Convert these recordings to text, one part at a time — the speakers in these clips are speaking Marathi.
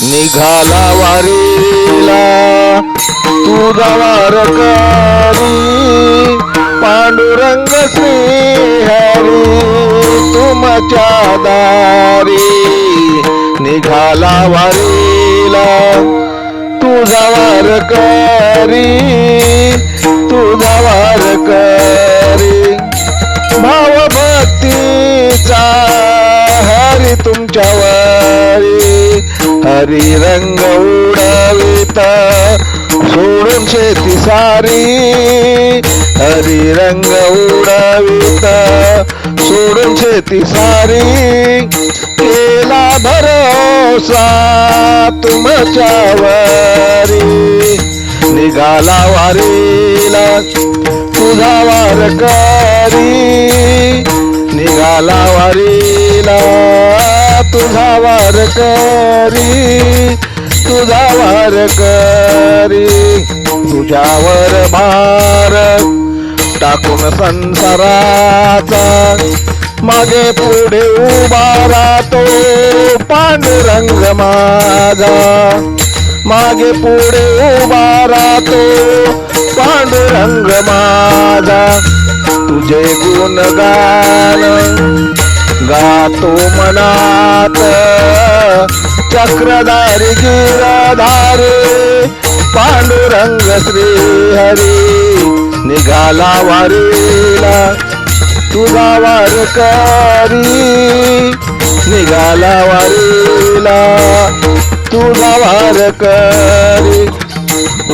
निघाला वारीला तुझा वारकरी पांडुरंग श्री हरी तुमच्या दारी निघाला वारीला तुझा वारकरी तुझा वारकरी भाव भक्तीचा हरी तुमच्यावरी हरी रंग उडवित सोडून शेती सारी हरी रंग उडवित सोडून शेती सारी केला भरोसा तुमच्यावरी निघाला वारीला तुझा वारकरी निघाला वारीला तुझा वारकरी तुझा वारकरी तुझ्यावर भार टाकून संसाराचा मागे पुढे उभा राहतो पांडुरंग माझा मागे पुढे उभा राहतो पांडुरंग माझा तुझे गुणगान गातो मनात चक्रधारी गिरधारी पांडुरंग श्री हरी निघाला वारीला तुझा वारकरी निघाला वारीला तुझा वारकरी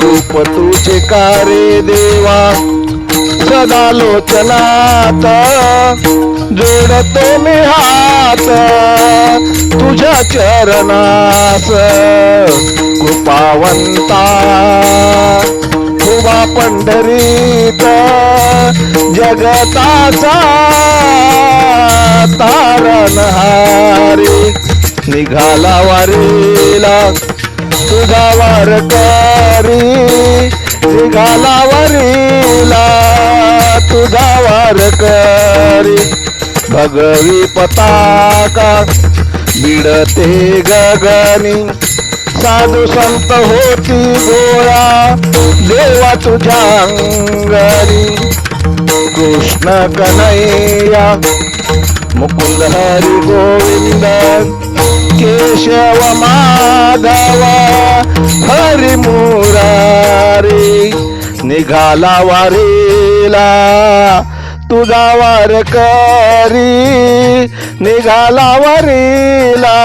रूप तुझे कारे देवा सदा लोचनात जोडतो मी हात तुझ्या चरणास कृपावंता उभा पंढरीत जगताचा तारणहारी निघाला वारीला तुझा वारकरी निघाला वारीला तुझा वारकरी भगवी पताका बिडते गगनी साधू संत होती गोळा देवा तुझ्या अंगणी कृष्ण कन्हैया मुकुंद हरी गोविंद केशव माधव हरी मुरारी निघाला वारीला तुझा वारकरी निघाला वारीला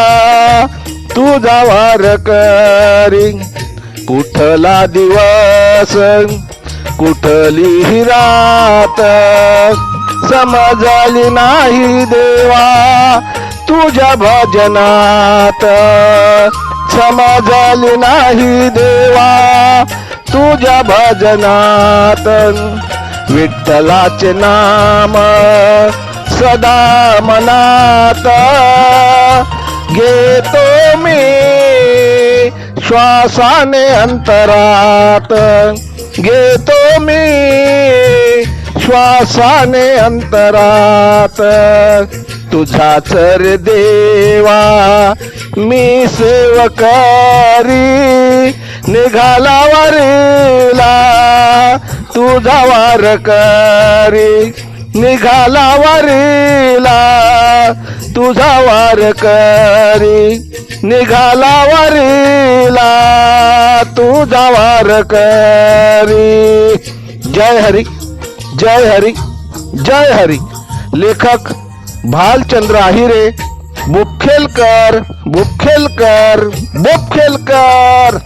तुझा वारकरी कुठला दिवस कुठली ही रात समजली नाही देवा तुझ्या भजनात समजली नाही देवा तुझ्या भजनात विठ्ठलाचे नाम सदा मनात घेतो मी श्वासाने अंतरात घेतो मी श्वासाने अंतरात तुझाच रे देवा मी सेवकरी निघाला वारीला तुझा वारकरी निघाला वारीला तुझा वारकरी निघाला वारीला तुझा वारकरी जय हरी जय हरी जय हरी लेखक भालचंद्र आहिरे बुपखेलकर बुपखेलकर बुपखेलकर।